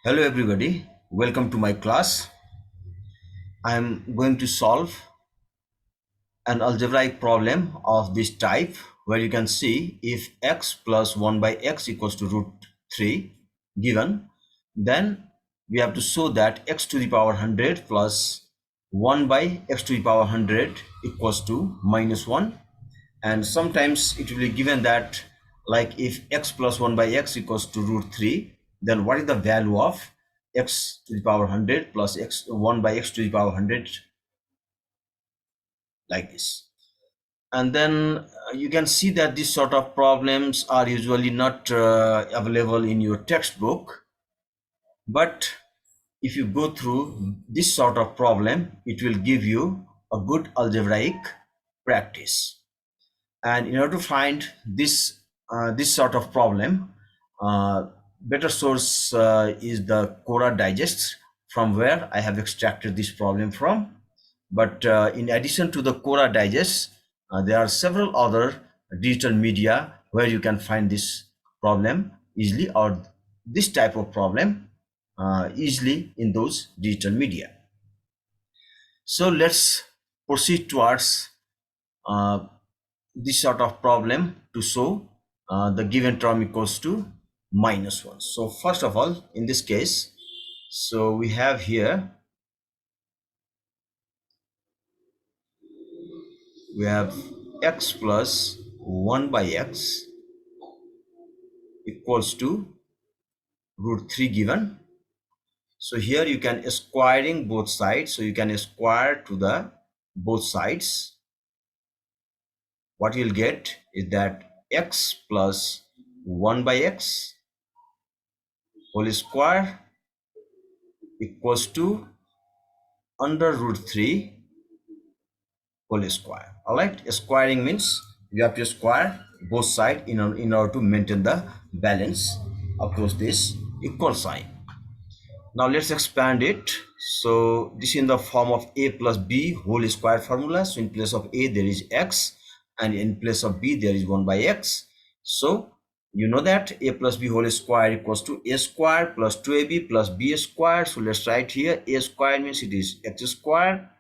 Hello everybody, welcome to my class. I am going to solve an algebraic problem of this type where you can see if x plus 1 by x equals to root 3 given, then we have to show that x to the power 100 plus 1 by x to the power 100 equals to minus 1. And sometimes it will be given that, like, if x plus 1 by x equals to root 3, then what is the value of x to the power 100 plus x 1 by x to the power 100, like this. And then you can see that these sort of problems are usually not available in your textbook, but if you go through this sort of problem, it will give you a good algebraic practice. And in order to find this sort of problem, better source is the Quora digest, from where I have extracted this problem from. But in addition to the Quora digest, there are several other digital media where you can find this problem easily, or this type of problem easily in those digital media. So let's proceed towards uh, this sort of problem to show the given term equals to minus 1. So first of all, in this case, so we have here, we have x plus 1 by x equals to root 3 given. So here you can squaring both sides, so you can square to the both sides. What you'll get is that x plus 1 by x whole square equals to under root 3 whole square. All right, squaring means you have to square both sides in order to maintain the balance across this equal sign. Now let's expand it. So this is in the form of a plus b whole square formula. So in place of a there is x, and in place of b there is 1 by x. So you know that a plus b whole square equals to a square plus 2ab plus b square. So let's write here a square means it is x square,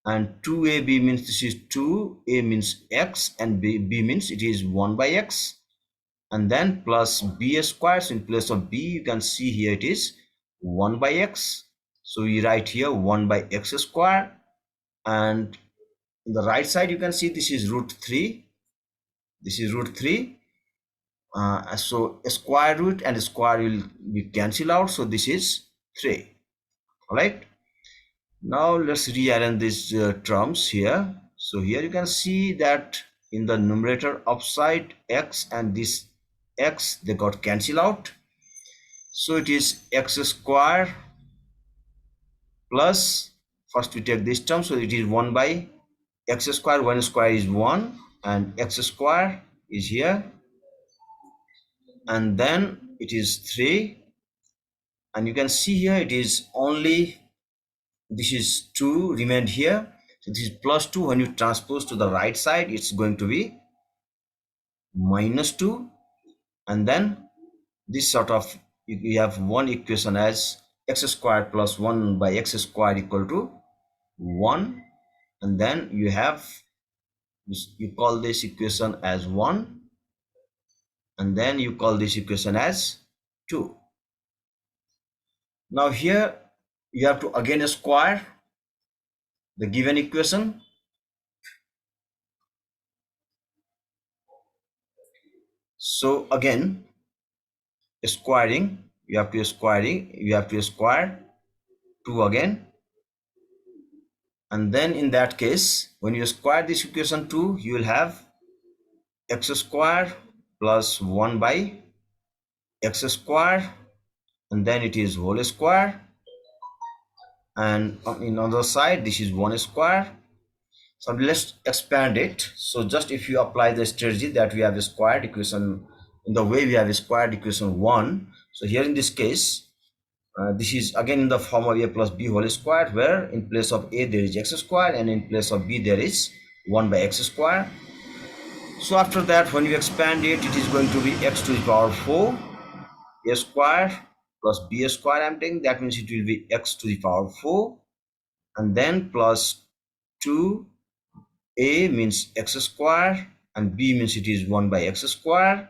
and 2ab means this is 2, a means x, and b means it is 1 by x, and then plus b square. So in place of b you can see here it is 1 by x. So we write here 1 by x square, and in the right side you can see this is root 3. This is root 3. So a square root and a square will be cancel out. So this is 3. All right. Now let's rearrange these terms here. So here you can see that in the numerator upside x and this x, they got cancelled out. So it is x square plus, first we take this term, so it is 1 by x square. 1 square is 1, and x square is here, and then it is 3, and you can see here it is only, this is 2 remained here. So this is plus 2. When you transpose to the right side, it's going to be minus 2, and then this sort of, you have one equation as x squared plus 1 by x squared equal to 1, and then you have, you call this equation as 1, and then you call this equation as 2. Now here you have to again square the given equation. So again squaring, you have to square 2 again, and then in that case when you square this equation 2, you will have x square plus 1 by x square, and then it is whole square, and in other side this is 1 square. So let's expand it. So just if you apply the strategy that we have squared equation in the way we have squared equation 1, so here in this case this is again in the form of a plus b whole square, where in place of a there is x square, and in place of b there is 1 by x square. So after that, when you expand it, it is going to be x to the power 4 a square plus b square I'm taking, that means it will be x to the power 4, and then plus 2a means x square, and b means it is 1 by x square,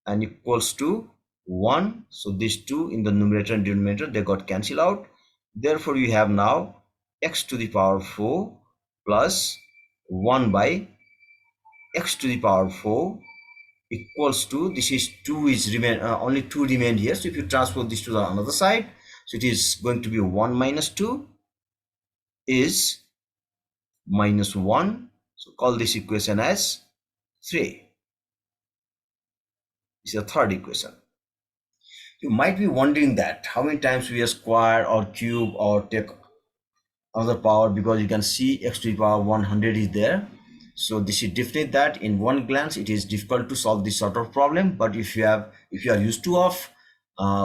and equals to 1. So these two in the numerator and denominator, they got cancelled out. Therefore we have now x to the power 4 plus 1 by x to the power 4 equals to, this is 2 is remain, only 2 remained here. So if you transpose this to the another side, so it is going to be 1 minus 2 is minus 1. So call this equation as 3. This is the third equation. You might be wondering that how many times we square or cube or take another power, because you can see x to the power 100 is there. So this is definitely that in one glance it is difficult to solve this sort of problem. But if you are used to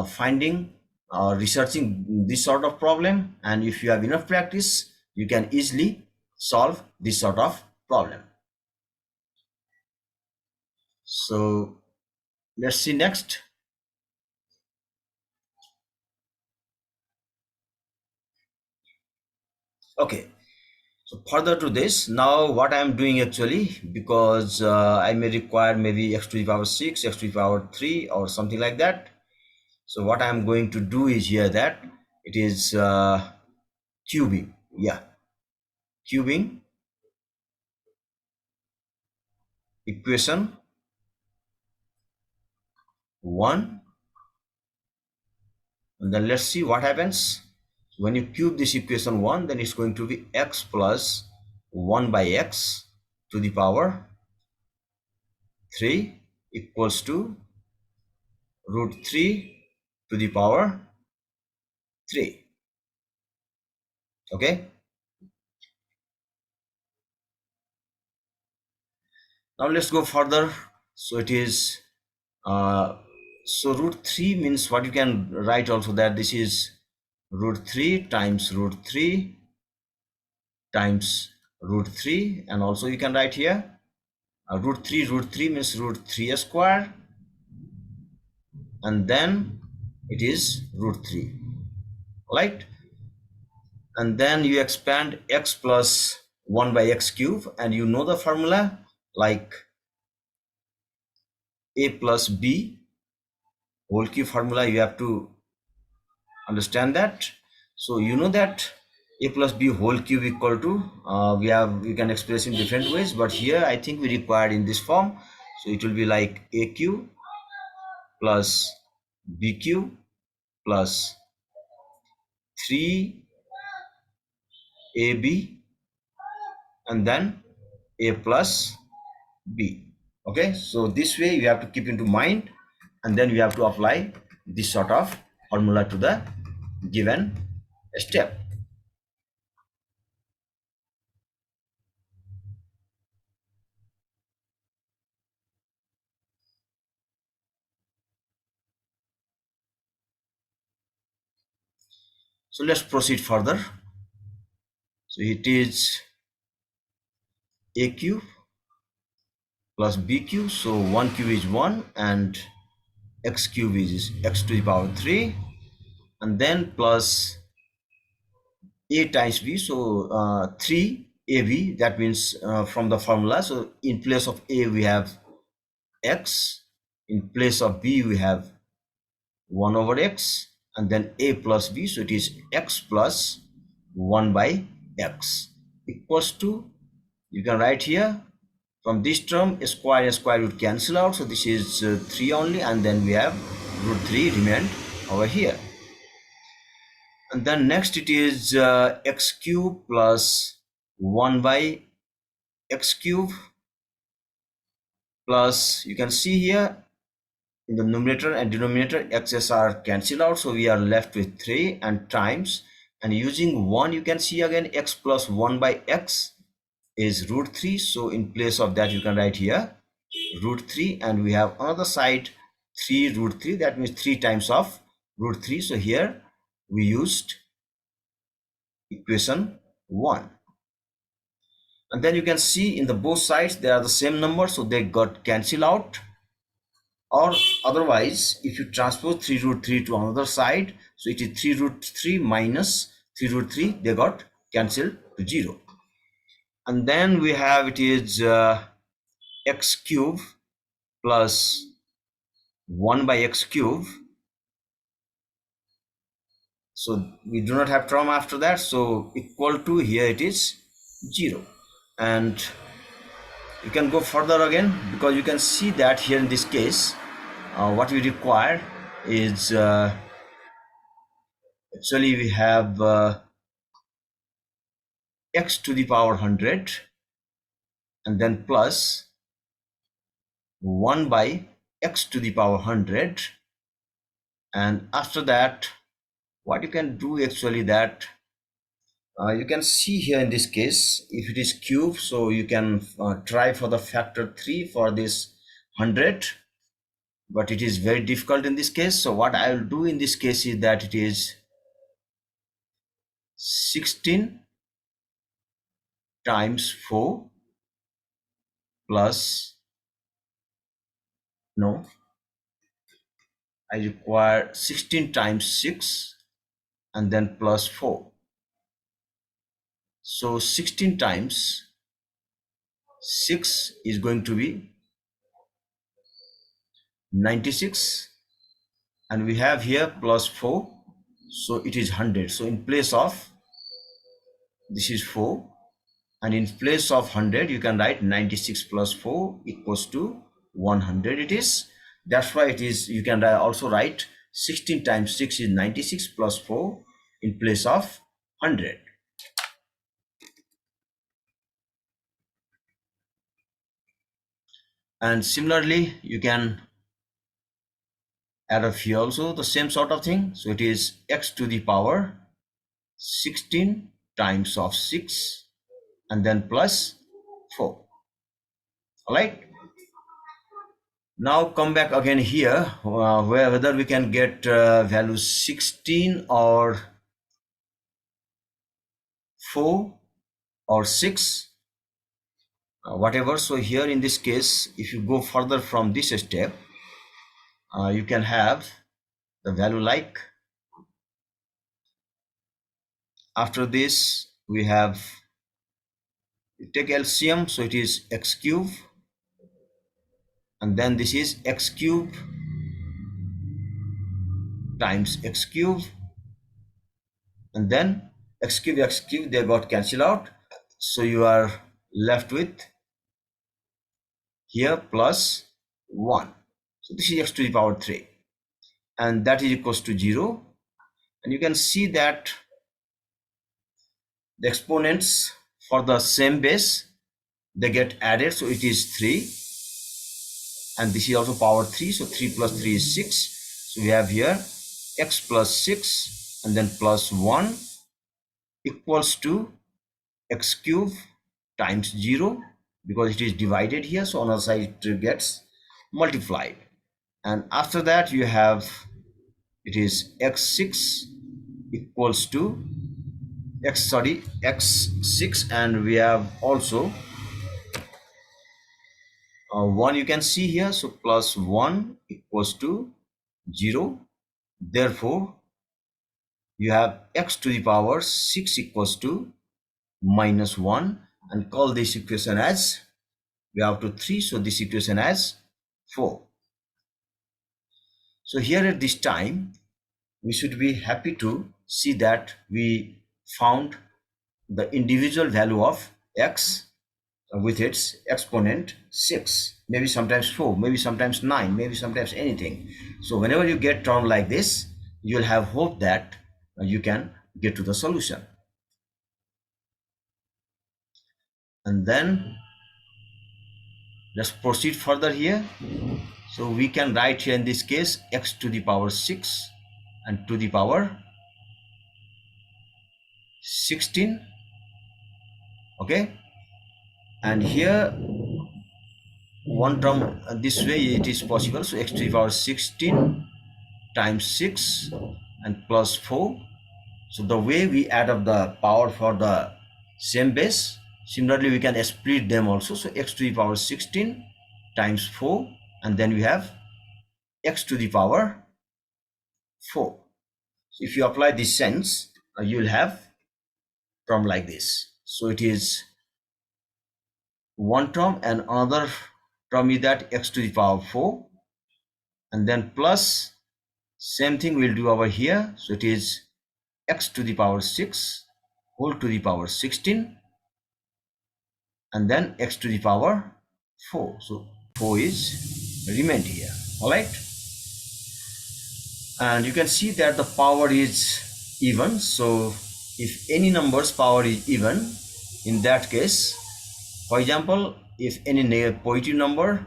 finding researching this sort of problem, and if you have enough practice, you can easily solve this sort of problem. So let's see next. Okay, so further to this, now what I am doing actually, because I may require maybe x to the power 6, x to the power 3 or something like that. So what I am going to do is here that it is cubing. Yeah, cubing equation 1, and then let's see what happens. When you cube this equation 1, then it's going to be x plus 1 by x to the power 3 equals to root 3 to the power 3. Okay, now let's go further. So it is so root 3 means what you can write also, that this is root 3 times root 3 times root 3, and also you can write here root 3 means root 3 square, and then it is root 3, right? And then you expand x plus 1 by x cube, and you know the formula, like a plus b whole cube formula, you have to understand that. So you know that a plus b whole cube equal to we can express in different ways, but here I think we required in this form. So it will be like a cube plus b cube plus 3ab, and then a plus b. Okay, so this way you have to keep into mind, and then you have to apply this sort of formula to the given step. So let's proceed further. So it is a cube plus b cube. So 1 cube is 1, and x cube is x to the power 3, and then plus a times b. So 3ab, that means from the formula. So in place of a we have x, in place of b we have 1 over x, and then a plus b. So it is x plus 1 by x equals to, you can write here from this term a square would cancel out, so this is 3 only, and then we have root 3 remained over here. And then next it is x cube plus 1 by x cube plus, you can see here in the numerator and denominator x's are cancelled out, so we are left with 3, and times, and using 1 you can see again x plus 1 by x is root 3. So in place of that you can write here root 3, and we have another side 3 root 3, that means 3 times of root 3. So here we used equation 1, and then you can see in the both sides they are the same number, so they got cancelled out. or otherwise if you transpose 3 root 3 to another side, so it is 3 root 3 minus 3 root 3, they got cancelled to 0. And then we have it is x cube plus 1 by x cube. So we do not have term after that, so equal to, here it is 0. And you can go further again, because you can see that here in this case what we require is actually we have x to the power 100 and then plus 1 by x to the power 100. And after that what you can do actually, that you can see here in this case, if it is cube, so you can try for the factor 3 for this 100, but it is very difficult in this case. So what I will do in this case is that it is 16 times 4 plus, no, I require 16 times 6 and then plus 4. So 16 times 6 is going to be 96, and we have here plus 4, so it is 100. So in place of, this is 4, and in place of 100 you can write 96 plus 4 equals to 100 it is. That's why it is, you can also write 16 times 6 is 96 plus 4 in place of 100. And similarly you can add up here also the same sort of thing. So it is x to the power 16 times of 6 and then plus 4. All right, now come back again here where whether we can get value 16 or 4 or 6, whatever. So here in this case, if you go further from this step, you can have the value like, after this we have, take LCM, so it is x cube, and then this is x cube times x cube, and then x cube they got cancelled out, so you are left with here plus 1. So this is x to the power 3, and that is equals to 0. And you can see that the exponents for the same base, they get added, so it is 3, and this is also power 3, so 3 plus 3 is 6. So we have here x plus 6 and then plus 1 equals to x cube times 0, because it is divided here, so on the other side it gets multiplied. And after that you have, it is x6 equals to x6, and we have also 1 you can see here, so plus 1 equals to 0. Therefore you have x to the power 6 equals to minus 1, and call this equation as, we have to 3, so this equation as 4. So here at this time we should be happy to see that we found the individual value of x with its exponent 6, maybe sometimes 4, maybe sometimes 9, maybe sometimes anything. So whenever you get term like this, you'll have hope that you can get to the solution. And then let's proceed further here. So we can write here in this case x to the power 6 and to the power 16. Okay, and here one term this way it is possible, so x to the power 16 times 6 and plus 4. So the way we add up the power for the same base, similarly we can split them also. So x to the power 16 times 4, and then we have x to the power 4. So if you apply this sense, you'll have term like this. So it is one term and another term is that x to the power 4, and then plus same thing we'll do over here. So it is x to the power 6 whole to the power 16, and then x to the power 4. So 4 is remained here. All right, and you can see that the power is even. So if any number's power is even, in that case, for example, if any positive number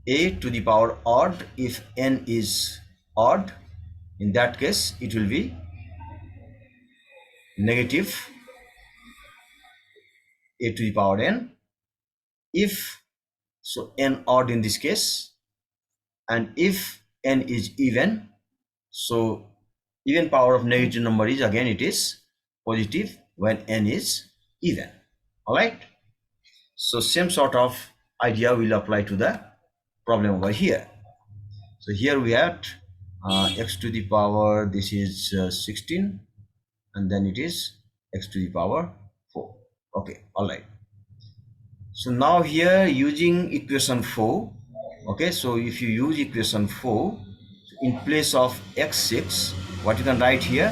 a to the power odd, if n is odd, in that case it will be negative a to the power n. If so, n odd in this case, and if n is even, so even power of negative number is, again it is positive when n is even. All right, so same sort of idea will apply to the problem over here. So here we have x to the power, this is 16, and then it is x to the power 4. Okay, all right. So now here using equation 4, okay, so if you use equation 4, in place of x6, what you can write here,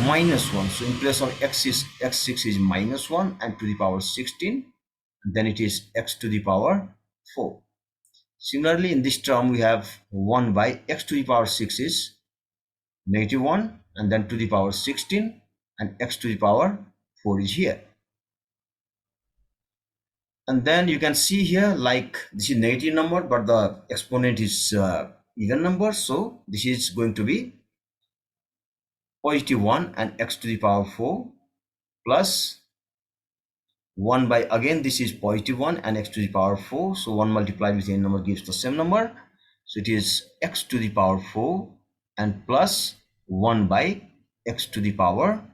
-1. So in place of x6 is -1 and to the power 16, and then it is x to the power 4. Similarly, in this term we have 1 by x to the power 6 is -1, and then to the power 16, and x to the power 4 is here. And then you can see here, like this is negative number, but the exponent is even number, so this is going to be +1 and x to the power 4 plus 1 by, again this is +1 and x to the power 4, so 1 multiplied with any number gives the same number, so it is x to the power 4 and plus 1 by x to the power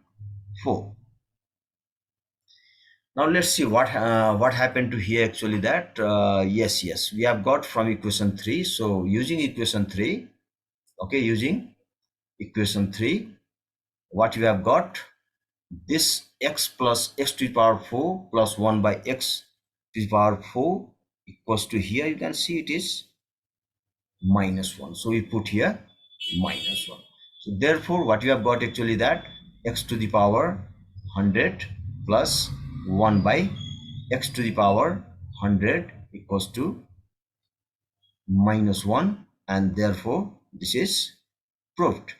4. Now let's see what happened to here actually. That yes, we have got from equation 3. So using equation 3, okay, using equation 3, what we have got, this x plus x to the power 4 plus 1 by x to the power 4 equals to, here you can see it is -1. So we put here -1. So therefore what we have got actually, that x to the power 100 plus 1 by x to the power 100 equals to -1, and therefore this is proved.